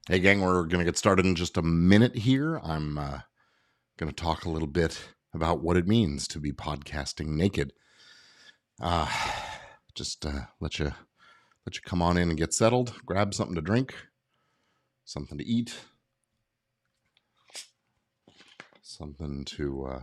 Hey, gang, we're going to get started in just a minute here. I'm going to talk a little bit about what it means to be podcasting naked. Just let you come on in and get settled. Grab something to drink, something to eat, something to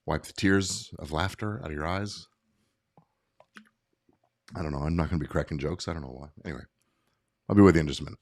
wipe the tears of laughter out of your eyes. I don't know. I'm not going to be cracking jokes. I don't know why. Anyway, I'll be with you in just a minute.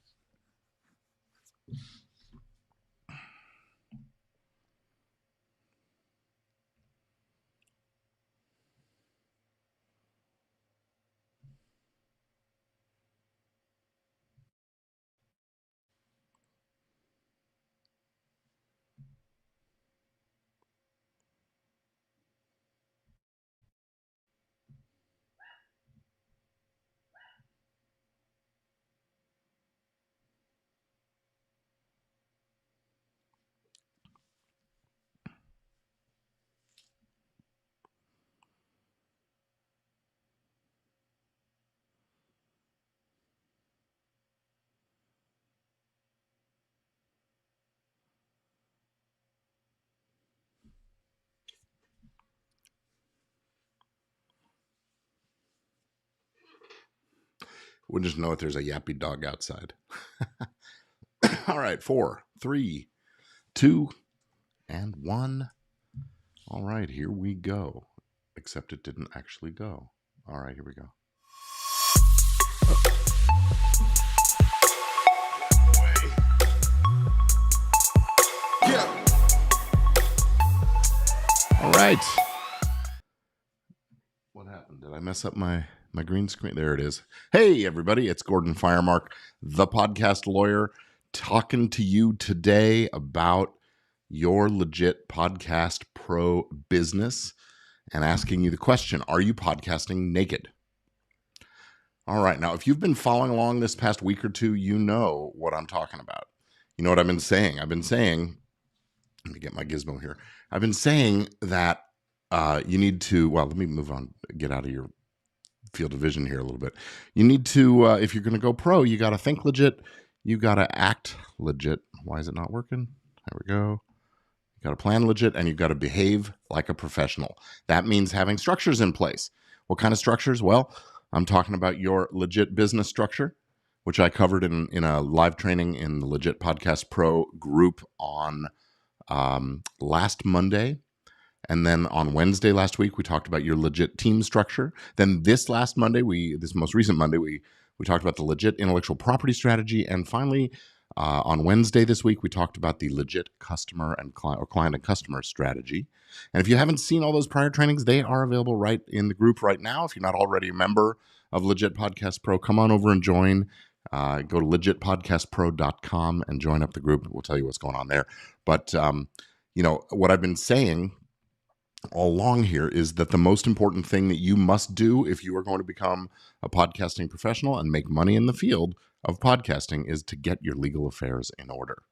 Wouldn't just know if there's a yappy dog outside. All right, 4, 3, 2, and 1. All right, here we go. Except it didn't actually go. All right, here we go. Yeah. All right. What happened? Did I mess up my green screen? There it is. Hey, everybody. It's Gordon Firemark, the podcast lawyer, talking to you today about your legit podcast pro business and asking you the question, are you podcasting naked? All right. Now, if you've been following along this past week or two, you know what I'm talking about. You know what I've been saying? I've been saying, let me get my gizmo here. I've been saying that you need to, well, let me move on, get out of your field of vision here a little bit. You need to, if you're going to go pro, you got to think legit. You got to act legit. Why is it not working? There we go. You got to plan legit, and you've got to behave like a professional. That means having structures in place. What kind of structures? Well, I'm talking about your legit business structure, which I covered in a live training in the Legit Podcast Pro group on last Monday. And then on Wednesday last week, we talked about your legit team structure. Then this last Monday, this most recent Monday, we talked about the legit intellectual property strategy. And finally, on Wednesday this week, we talked about the legit customer and client and customer strategy. And if you haven't seen all those prior trainings, they are available right in the group right now. If you're not already a member of Legit Podcast Pro, come on over and join. Go to legitpodcastpro.com and join up the group. We'll tell you what's going on there. But, what I've been saying all along here is that the most important thing that you must do if you are going to become a podcasting professional and make money in the field of podcasting is to get your legal affairs in order.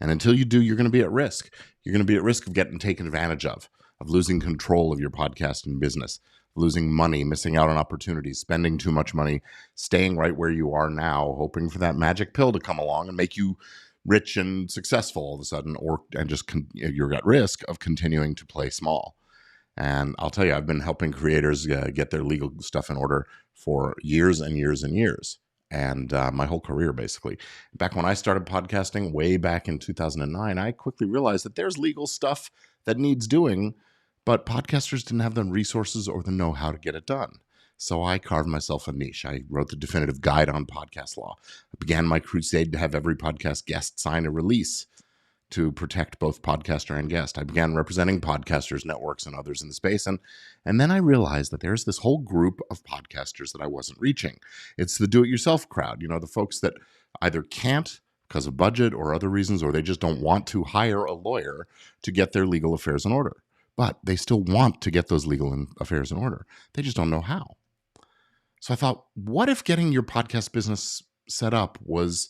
And until you do, you're going to be at risk. You're going to be at risk of getting taken advantage of losing control of your podcasting business, losing money, missing out on opportunities, spending too much money, staying right where you are now, hoping for that magic pill to come along and make you rich and successful all of a sudden, you're at risk of continuing to play small. And I'll tell you, I've been helping creators get their legal stuff in order for years and years and years, and my whole career, basically. Back when I started podcasting way back in 2009, I quickly realized that there's legal stuff that needs doing, but podcasters didn't have the resources or the know-how to get it done. So I carved myself a niche. I wrote the definitive guide on podcast law. I began my crusade to have every podcast guest sign a release to protect both podcaster and guest. I began representing podcasters, networks, and others in the space. And then I realized that there's this whole group of podcasters that I wasn't reaching. It's the do-it-yourself crowd, the folks that either can't because of budget or other reasons, or they just don't want to hire a lawyer to get their legal affairs in order. But they still want to get those legal affairs in order. They just don't know how. So I thought, what if getting your podcast business set up was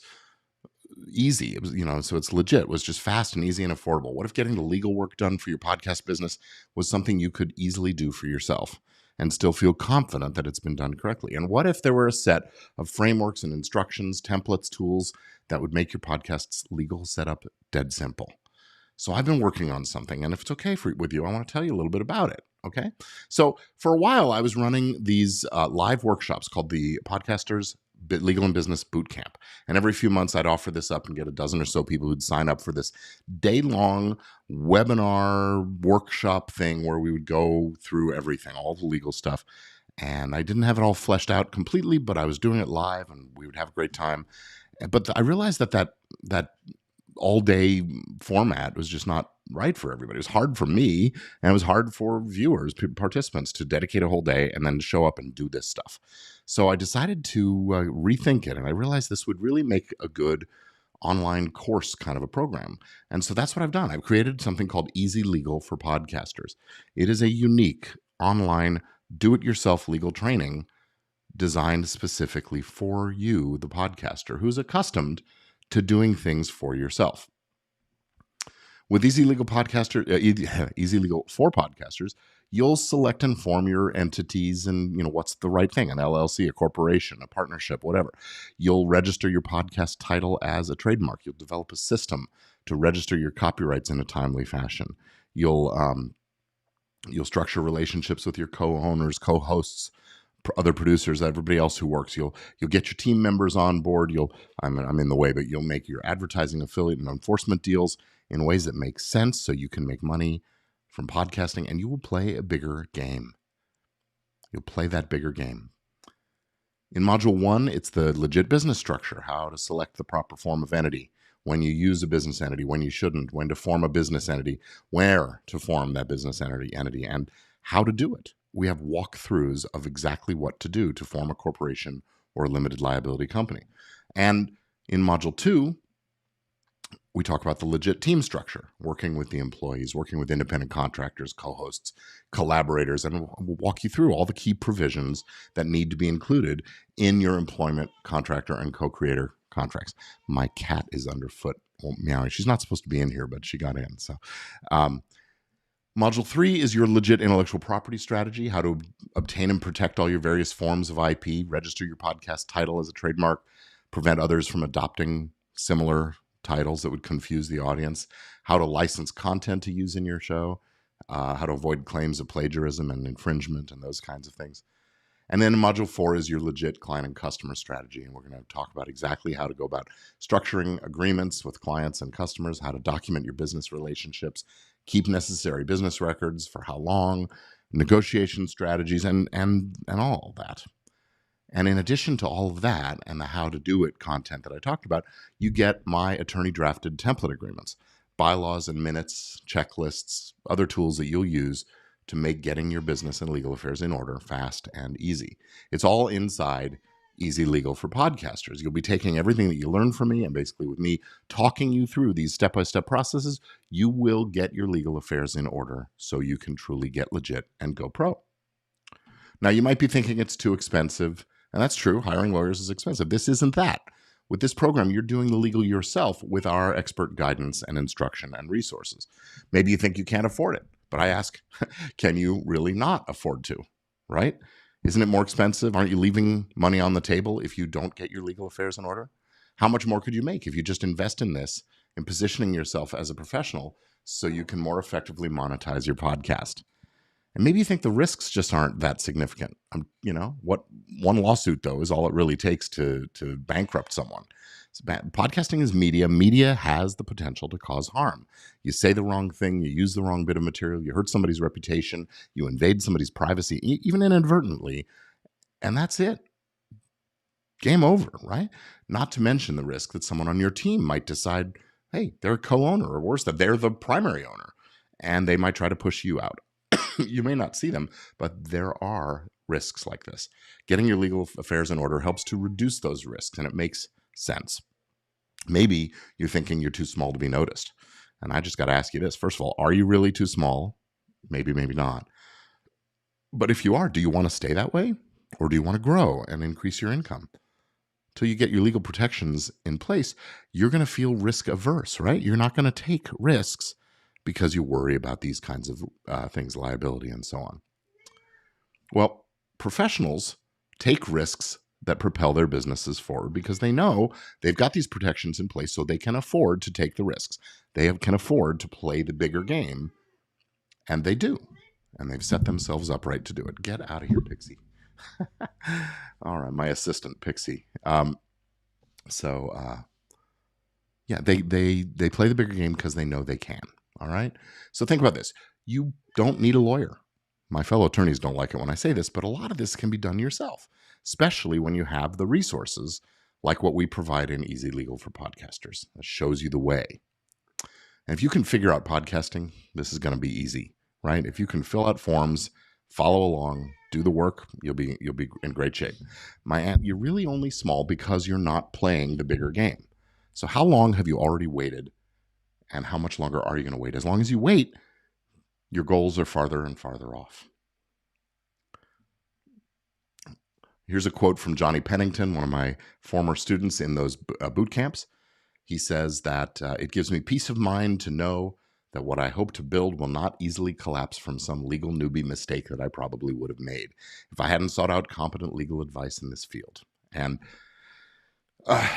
easy? It was, so it's legit. It was just fast and easy and affordable. What if getting the legal work done for your podcast business was something you could easily do for yourself? and still feel confident that it's been done correctly? And what if there were a set of frameworks and instructions, templates, tools that would make your podcast's legal setup dead simple? So I've been working on something, and if it's okay with you, I want to tell you a little bit about it. Okay. So for a while, I was running these live workshops called the PODCASTER'S Legal and Business Bootcamp. And every few months, I'd offer this up and get a dozen or so people who'd sign up for this day-long webinar workshop thing where we would go through everything, all the legal stuff. And I didn't have it all fleshed out completely, but I was doing it live, and we would have a great time. But I realized that all-day format was just not right for everybody. It was hard for me, and it was hard for viewers, participants, to dedicate a whole day and then show up and do this stuff. So I decided to rethink it, and I realized this would really make a good online course kind of a program. And so that's what I've done. I've created something called Easy Legal for Podcasters. It is a unique online do-it-yourself legal training designed specifically for you, the podcaster, who's accustomed to doing things for yourself. With Easy Legal Easy Legal for Podcasters, you'll select and form your entities and what's the right thing, an LLC, a corporation, a partnership, whatever. You'll register your podcast title as a trademark. You'll develop a system to register your copyrights in a timely fashion. You'll structure relationships with your co-owners, co-hosts, other producers, everybody else who works. You'll get your team members on board. I'm in the way, but you'll make your advertising, affiliate, and enforcement deals in ways that make sense so you can make money from podcasting, and you will play a bigger game. You'll play that bigger game. In Module 1, it's the legit business structure, how to select the proper form of entity, when you use a business entity, when you shouldn't, when to form a business entity, where to form that business entity, and how to do it. We have walkthroughs of exactly what to do to form a corporation or a limited liability company. And in Module 2, we talk about the legit team structure, working with the employees, working with independent contractors, co-hosts, collaborators, and we'll walk you through all the key provisions that need to be included in your employment, contractor, and co-creator contracts. My cat is underfoot meowing. She's not supposed to be in here, but she got in. So Module 3 is your legit intellectual property strategy, how to obtain and protect all your various forms of IP, register your podcast title as a trademark, prevent others from adopting similar titles that would confuse the audience, how to license content to use in your show, how to avoid claims of plagiarism and infringement and those kinds of things. And then Module 4 is your legit client and customer strategy. And we're going to talk about exactly how to go about structuring agreements with clients and customers, how to document your business relationships, keep necessary business records for how long, negotiation strategies, and all that. And in addition to all of that and the how to do it content that I talked about, you get my attorney drafted template agreements, bylaws and minutes, checklists, other tools that you'll use to make getting your business and legal affairs in order fast and easy. It's all inside Easy Legal for Podcasters. You'll be taking everything that you learned from me, and basically with me talking you through these step-by-step processes, you will get your legal affairs in order so you can truly get legit and go pro. Now, you might be thinking it's too expensive, and that's true. Hiring lawyers is expensive. This isn't that. With this program, you're doing the legal yourself with our expert guidance and instruction and resources. Maybe you think you can't afford it, but I ask, can you really not afford to, right? Isn't it more expensive? Aren't you leaving money on the table if you don't get your legal affairs in order? How much more could you make if you just invest in this and positioning yourself as a professional so you can more effectively monetize your podcast? And maybe you think the risks just aren't that significant. What one lawsuit, though, is all it really takes to bankrupt someone. Podcasting is media. Media has the potential to cause harm. You say the wrong thing, you use the wrong bit of material, you hurt somebody's reputation, you invade somebody's privacy, even inadvertently, and that's it. Game over, right? Not to mention the risk that someone on your team might decide, hey, they're a co-owner, or worse, that they're the primary owner, and they might try to push you out. You may not see them, but there are risks like this. Getting your legal affairs in order helps to reduce those risks, and it makes sense. Maybe you're thinking you're too small to be noticed. And I just got to ask you this. First of all, are you really too small? Maybe, maybe not. But if you are, do you want to stay that way? Or do you want to grow and increase your income? Till you get your legal protections in place, you're going to feel risk averse, right? You're not going to take risks because you worry about these kinds of things, liability and so on. Well, professionals take risks that propel their businesses forward because they know they've got these protections in place, so they can afford to take the risks. Can afford to play the bigger game, and they do. And they've set themselves up right to do it. Get out of here, Pixie. All right, my assistant, Pixie. Yeah, they play the bigger game because they know they can. All right. So think about this. You don't need a lawyer. My fellow attorneys don't like it when I say this, but a lot of this can be done yourself, especially when you have the resources like what we provide in Easy Legal for Podcasters. That shows you the way. And if you can figure out podcasting, this is going to be easy, right? If you can fill out forms, follow along, do the work, you'll be in great shape. My aunt, you're really only small because you're not playing the bigger game. So how long have you already waited, and how much longer are you going to wait? As long as you wait, your goals are farther and farther off. Here's a quote from Johnny Pennington, one of my former students in those boot camps. He says that it gives me peace of mind to know that what I hope to build will not easily collapse from some legal newbie mistake that I probably would have made if I hadn't sought out competent legal advice in this field. And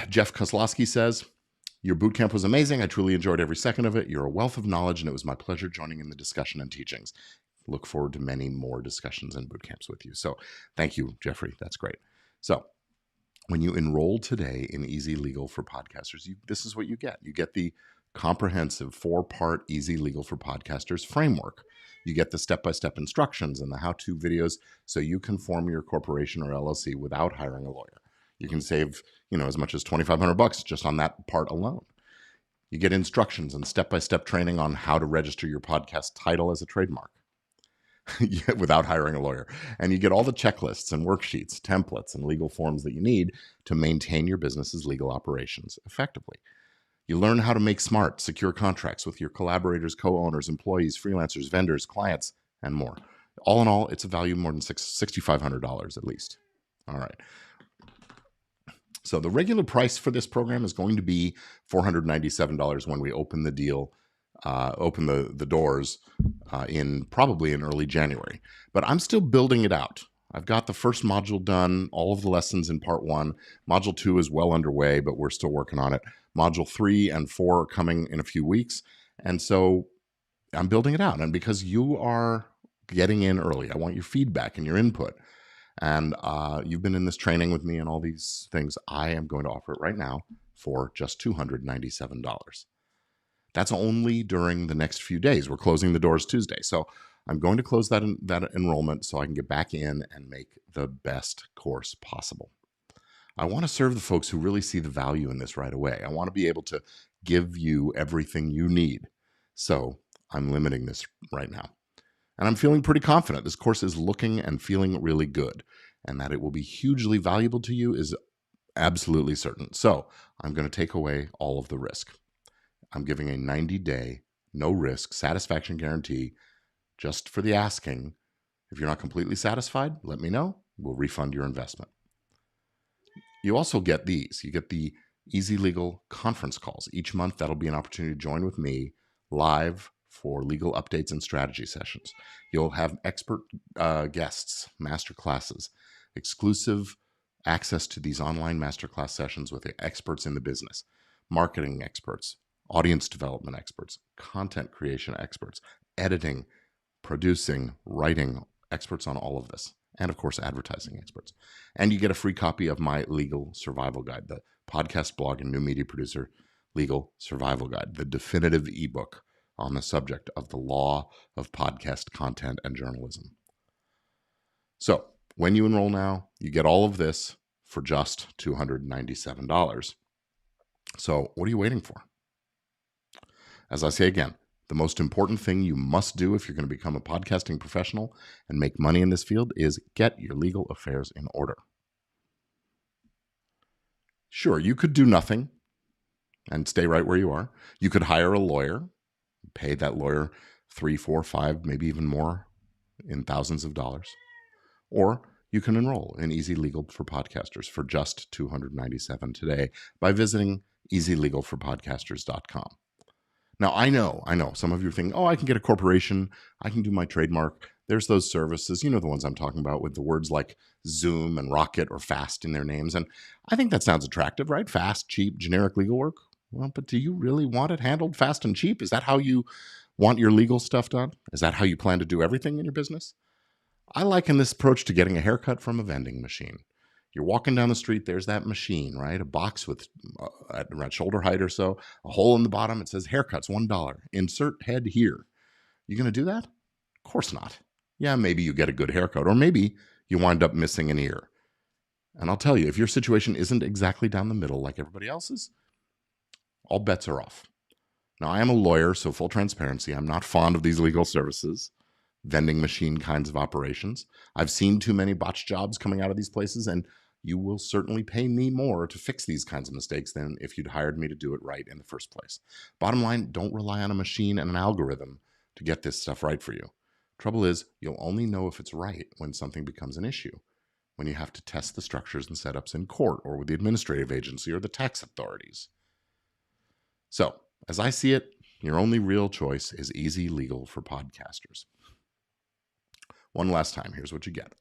Jeff Kozlowski says, your boot camp was amazing. I truly enjoyed every second of it. You're a wealth of knowledge, and it was my pleasure joining in the discussion and teachings. Look forward to many more discussions and boot camps with you. So thank you, Jeffrey. That's great. So when you enroll today in Easy Legal for Podcasters, this is what you get. You get the comprehensive 4-part Easy Legal for Podcasters framework. You get the step-by-step instructions and the how-to videos so you can form your corporation or LLC without hiring a lawyer. You can save, as much as $2,500 just on that part alone. You get instructions and step-by-step training on how to register your podcast title as a trademark without hiring a lawyer. And you get all the checklists and worksheets, templates, and legal forms that you need to maintain your business's legal operations effectively. You learn how to make smart, secure contracts with your collaborators, co-owners, employees, freelancers, vendors, clients, and more. All in all, it's a value of more than $6,500 at least. All right. So the regular price for this program is going to be $497 when we open the deal, open the doors probably in early January. But I'm still building it out. I've got the first module done, all of the lessons in part 1. Module 2 is well underway, but we're still working on it. Module 3 and 4 are coming in a few weeks. And so I'm building it out. And because you are getting in early, I want your feedback and your input. And you've been in this training with me and all these things. I am going to offer it right now for just $297. That's only during the next few days. We're closing the doors Tuesday. So I'm going to close that enrollment so I can get back in and make the best course possible. I want to serve the folks who really see the value in this right away. I want to be able to give you everything you need. So I'm limiting this right now. And I'm feeling pretty confident this course is looking and feeling really good, and that it will be hugely valuable to you is absolutely certain. So I'm going to take away all of the risk. I'm giving a 90-day, no risk satisfaction guarantee just for the asking. If you're not completely satisfied, let me know. We'll refund your investment. You also get these. You get the Easy Legal conference calls. Each month, that'll be an opportunity to join with me live for legal updates and strategy sessions. You'll have expert guests, master classes, exclusive access to these online masterclass sessions with the experts in the business, marketing experts, audience development experts, content creation experts, editing, producing, writing, experts on all of this, and of course, advertising experts. And you get a free copy of my Legal Survival Guide, the podcast blog and new media producer Legal Survival Guide, the definitive ebook on the subject of the law of podcast content and journalism. So when you enroll now, you get all of this for just $297. So what are you waiting for? As I say again, the most important thing you must do if you're going to become a podcasting professional and make money in this field is get your legal affairs in order. Sure, you could do nothing and stay right where you are. You could hire a lawyer, pay that lawyer $3, $4, $5, maybe even more in thousands of dollars. Or you can enroll in Easy Legal for Podcasters for just $297 today by visiting easylegalforpodcasters.com. Now, I know some of you are thinking, oh, I can get a corporation, I can do my trademark, There's those services, you know, the ones I'm talking about with the words like Zoom and Rocket or Fast in their names. And I think that sounds attractive, right? Fast, cheap, generic legal work. Well, but do you really want it handled fast and cheap? Is that how you want your legal stuff done? Is that how you plan to do everything in your business? I liken this approach to getting a haircut from a vending machine. You're walking down the street, there's that machine, right? A box with around shoulder height or so, a hole in the bottom. It says haircuts, $1. Insert head here. You going to do that? Of course not. Yeah, maybe you get a good haircut, or maybe you wind up missing an ear. And I'll tell you, if your situation isn't exactly down the middle like everybody else's, all bets are off. Now, I am a lawyer, so full transparency, I'm not fond of these legal services, vending machine kinds of operations. I've seen too many botch jobs coming out of these places, and you will certainly pay me more to fix these kinds of mistakes than if you'd hired me to do it right in the first place. Bottom line, don't rely on a machine and an algorithm to get this stuff right for you. Trouble is, you'll only know if it's right when something becomes an issue, when you have to test the structures and setups in court or with the administrative agency or the tax authorities. So, as I see it, your only real choice is easy legal for podcasters. One last time, here's what you get.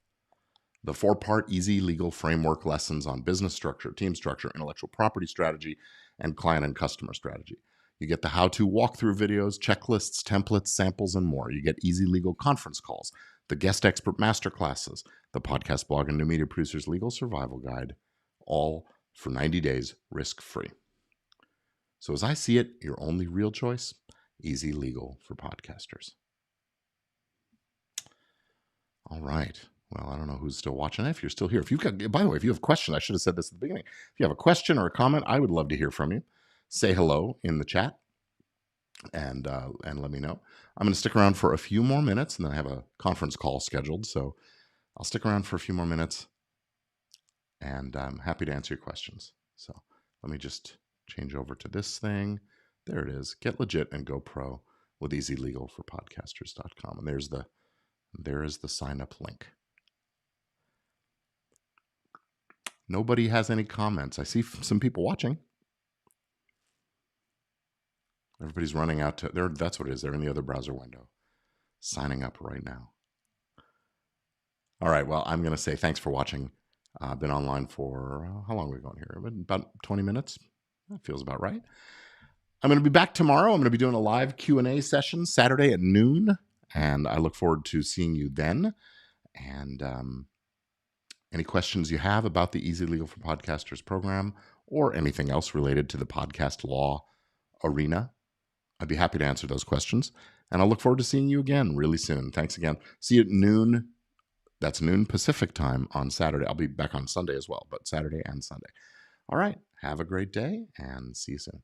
The 4-part easy legal framework lessons on business structure, team structure, intellectual property strategy, and client and customer strategy. You get the how-to walkthrough videos, checklists, templates, samples, and more. You get easy legal conference calls, the guest expert masterclasses, the podcast blog and new media producers legal survival guide, all for 90 days risk-free. So as I see it, your only real choice, easy legal for podcasters. All right. Well, I don't know who's still watching. If you're still here, if you've got, by the way, if you have a question, I should have said this at the beginning. If you have a question or a comment, I would love to hear from you. Say hello in the chat and let me know. I'm going to stick around for a few more minutes, and then I have a conference call scheduled. So I'll stick around for a few more minutes, and I'm happy to answer your questions. So let me just change over to this thing. There it is. Get legit and go pro with Easy Legal for Podcasters.com. And there is the sign up link. Nobody has any comments. I see some people watching. Everybody's running out to there. That's what it is. They're in the other browser window, signing up right now. All right. Well, I'm going to say thanks for watching. I've been online for how long are we going here? About 20 minutes. That feels about right. I'm going to be back tomorrow. I'm going to be doing a live Q&A session Saturday at noon, and I look forward to seeing you then. And any questions you have about the Easy Legal for Podcasters program or anything else related to the podcast law arena, I'd be happy to answer those questions. And I'll look forward to seeing you again really soon. Thanks again. See you at noon. That's noon Pacific time on Saturday. I'll be back on Sunday as well, but Saturday and Sunday. All right. Have a great day and see you soon.